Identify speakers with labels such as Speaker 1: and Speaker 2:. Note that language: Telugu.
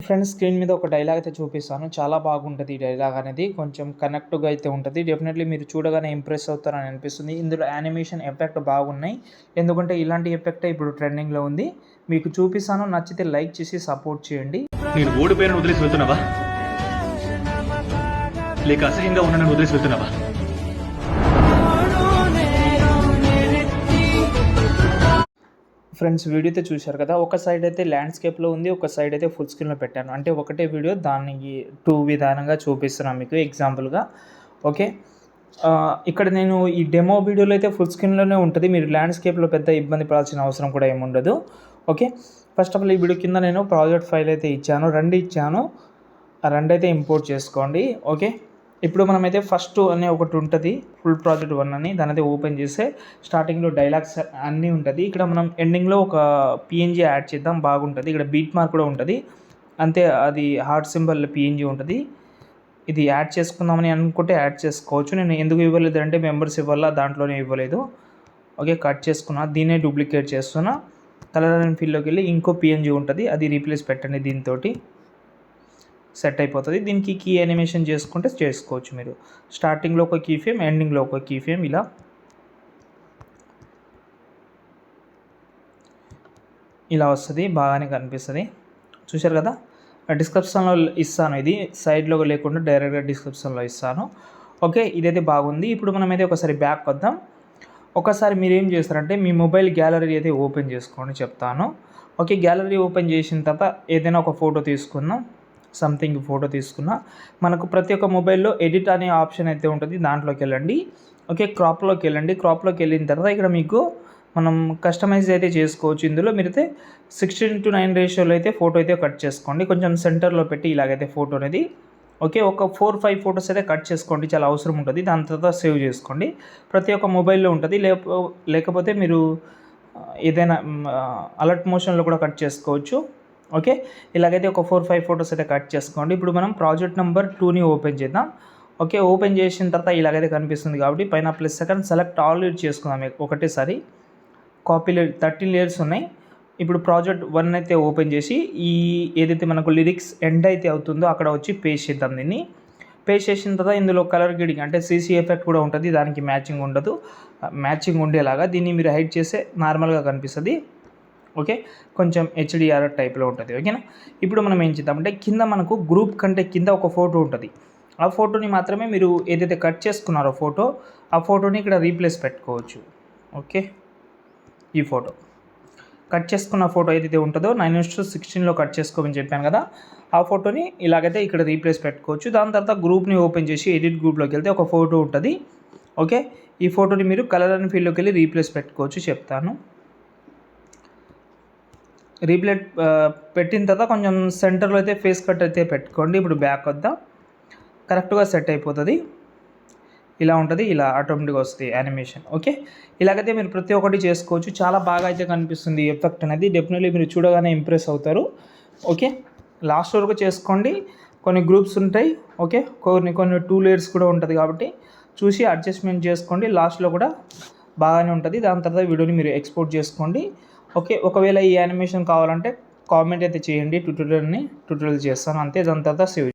Speaker 1: ఫ్రెండ్స్ స్క్రీన్ మీద ఒక డైలాగ్ అయితే చూపిస్తాను. చాలా బాగుంటుంది ఈ డైలాగ్ అనేది. కొంచెం కనెక్ట్‌గా అయితే ఉంటది. డెఫినెట్‌లీ మీరు చూడగానే ఇంప్రెస్ అవుతారని అనిపిస్తుంది. ఇందులో యానిమేషన్ ఎఫెక్ట్ బాగున్నాయి. ఎందుకంటే ఇలాంటి ఎఫెక్టే ఇప్పుడు ట్రెండింగ్‌లో ఉంది. మీకు చూపిస్తాను. నచ్చితే లైక్ చేసి సపోర్ట్ చేయండి.
Speaker 2: నేను ఓడిపోయిన వదిలేసి వెళ్తున్నావా, లేక అసహ్యంగా ఉన్న వదిలేసి వెళ్తున్నావా?
Speaker 1: ఫ్రెండ్స్ వీడియో అయితే చూశారు కదా. ఒక సైడ్ అయితే ల్యాండ్స్కేప్లో ఉంది, ఒక సైడ్ అయితే ఫుల్ స్క్రీన్లో పెట్టాను. అంటే ఒకటే వీడియో దానికి 2 విధానంగా చూపిస్తున్నాను మీకు ఎగ్జాంపుల్గా. ఓకే, ఇక్కడ నేను ఈ డెమో వీడియోలో అయితే ఫుల్ స్క్రీన్లోనే ఉంటుంది. మీరు ల్యాండ్స్కేప్లో పెద్ద ఇబ్బంది పడాల్సిన అవసరం కూడా ఏముండదు. ఓకే, ఫస్ట్ ఆఫ్ ఆల్ ఈ వీడియో కింద నేను ప్రాజెక్ట్ ఫైల్ అయితే ఇచ్చాను, 2 ఇచ్చాను. ఆ 2 అయితే ఇంపోర్ట్ చేసుకోండి. ఓకే, ఇప్పుడు మనమైతే ఫస్ట్ అనే ఒకటి ఉంటుంది, ఫుల్ ప్రాజెక్ట్ 1 అని. దాని అయితే ఓపెన్ చేస్తే స్టార్టింగ్లో డైలాగ్స్ అన్నీ ఉంటుంది. ఇక్కడ మనం ఎండింగ్లో ఒక పిఎన్జీ యాడ్ చేద్దాం, బాగుంటుంది. ఇక్కడ బీట్ మార్క్ కూడా ఉంటుంది, అంతే. అది హార్ట్ సింబల్ పిఎన్జీ ఉంటుంది. ఇది యాడ్ చేసుకుందామని అనుకుంటే యాడ్ చేసుకోవచ్చు. నేను ఎందుకు ఇవ్వలేదు అంటే మెంబర్స్ ఇవ్వాలా, దాంట్లోనే ఇవ్వలేదు. ఓకే, కట్ చేసుకున్నా, దీన్నే డూప్లికేట్ చేస్తున్నా. కలర్ అండ్ ఫీల్డ్లోకి వెళ్ళి ఇంకో పిఎన్జీ ఉంటుంది, అది రీప్లేస్ పెట్టండి. దీంతో సెట్ అయిపోతుంది. దీనికి కీ యానిమేషన్ చేసుకుంటే చేసుకోవచ్చు మీరు. స్టార్టింగ్లో ఒక కీ ఫ్రేమ్, ఎండింగ్లో ఒక కీ ఫ్రేమ్, ఇలా వస్తుంది, బాగానే కనిపిస్తుంది. చూశారు కదా. డిస్క్రిప్షన్లో ఇస్తాను, ఇది సైడ్లో లేకుండా డైరెక్ట్గా డిస్క్రిప్షన్లో ఇస్తాను. ఓకే, ఇదైతే బాగుంది. ఇప్పుడు మనమైతే ఒకసారి బ్యాక్ వద్దాం. ఒకసారి మీరు ఏం చేస్తారంటే మీ మొబైల్ గ్యాలరీ అయితే ఓపెన్ చేసుకోండి, చెప్తాను. ఓకే, గ్యాలరీ ఓపెన్ చేసిన తర్వాత ఏదైనా ఒక ఫోటో తీసుకుందాం. సంథింగ్ ఫోటో తీసుకున్నా, మనకు ప్రతి ఒక్క మొబైల్లో ఎడిట్ అనే ఆప్షన్ అయితే ఉంటుంది, దాంట్లోకి వెళ్ళండి. ఓకే, క్రాప్లోకి వెళ్ళండి. క్రాప్లోకి వెళ్ళిన తర్వాత ఇక్కడ మీకు మనం కస్టమైజ్ అయితే చేసుకోవచ్చు. ఇందులో మీరైతే 16:9 రేషియోలో అయితే ఫోటో అయితే కట్ చేసుకోండి. కొంచెం సెంటర్లో పెట్టి ఇలాగైతే ఫోటో అనేది. ఓకే, ఒక 4-5 ఫొటోస్ అయితే కట్ చేసుకోండి, చాలా అవసరం ఉంటుంది. దాని తర్వాత సేవ్ చేసుకోండి. ప్రతి ఒక్క మొబైల్లో ఉంటుంది. లేకపోతే మీరు ఏదైనా అలర్ట్ మోషన్లో కూడా కట్ చేసుకోవచ్చు. ఓకే, ఇలాగైతే ఒక 4-5 ఫొటోస్ అయితే కట్ చేసుకోండి. ఇప్పుడు మనం ప్రాజెక్ట్ నెంబర్ 2ని ఓపెన్ చేద్దాం. ఓకే, ఓపెన్ చేసిన తర్వాత ఇలాగైతే కనిపిస్తుంది కాబట్టి పైన +2 సెలెక్ట్ ఆల్ చేసుకుందాం ఒకటేసారి. కాపీ 13 లేయర్స్ ఉన్నాయి. ఇప్పుడు ప్రాజెక్ట్ 1 అయితే ఓపెన్ చేసి ఈ ఏదైతే మనకు లిరిక్స్ ఎండ్ అయితే అవుతుందో అక్కడ వచ్చి పేస్ట్ చేద్దాం. దీన్ని పేస్ట్ చేసిన తర్వాత ఇందులో కలర్ గ్రేడింగ్ అంటే సీసీ ఎఫెక్ట్ కూడా ఉంటుంది, దానికి మ్యాచింగ్ ఉండదు. మ్యాచింగ్ ఉండేలాగా దీన్ని మీరు హైడ్ చేస్తే నార్మల్గా కనిపిస్తుంది. ఓకే, కొంచెం హెచ్డిఆర్ టైప్లో ఉంటుంది. ఓకేనా. ఇప్పుడు మనం ఏం చేద్దామంటే కింద మనకు గ్రూప్ కంటే కింద ఒక ఫోటో ఉంటుంది. ఆ ఫోటోని మాత్రమే మీరు ఏదైతే కట్ చేసుకున్నారో ఫోటో, ఆ ఫోటోని ఇక్కడ రీప్లేస్ పెట్టుకోవచ్చు. ఓకే, ఈ ఫోటో కట్ చేసుకున్న ఫోటో ఏదైతే ఉంటుందో 9:16లో కట్ చేసుకోమని చెప్పాను కదా, ఆ ఫోటోని ఇలాగైతే ఇక్కడ రీప్లేస్ పెట్టుకోవచ్చు. దాని తర్వాత గ్రూప్ని ఓపెన్ చేసి ఎడిట్ గ్రూప్లోకి వెళ్తే ఒక ఫోటో ఉంటుంది. ఓకే, ఈ ఫోటోని మీరు కలర్ అండ్ ఫీల్డ్లోకి వెళ్ళి రీప్లేస్ పెట్టుకోవచ్చు, చెప్తాను. రీప్లేట్ పెట్టిన తర్వాత కొంచెం సెంటర్లో అయితే ఫేస్ కట్ అయితే పెట్టుకోండి. ఇప్పుడు బ్యాక్ వద్దాం, కరెక్ట్గా సెట్ అయిపోతుంది. ఇలా ఉంటుంది, ఇలా ఆటోమేటిక్గా వస్తుంది యానిమేషన్. ఓకే, ఇలాగైతే మీరు ప్రతి ఒక్కటి చేసుకోవచ్చు. చాలా బాగా అయితే కనిపిస్తుంది ఎఫెక్ట్ అనేది. డెఫినెట్లీ మీరు చూడగానే ఇంప్రెస్ అవుతారు. ఓకే, లాస్ట్ వరకు చేసుకోండి. కొన్ని గ్రూప్స్ ఉంటాయి. ఓకే, కొన్ని 2 లేయర్స్ కూడా ఉంటుంది కాబట్టి చూసి అడ్జస్ట్మెంట్ చేసుకోండి. లాస్ట్లో కూడా బాగానే ఉంటుంది. దాని తర్వాత వీడియోని మీరు ఎక్స్పోర్ట్ చేసుకోండి. ఓకే, ఒకవేళ ఈ యానిమేషన్ కావాలంటే కామెంట్ అయితే చేయండి, ట్యూటోరియల్ చేస్తాను అంతే. దాని తర్వాత సేవ్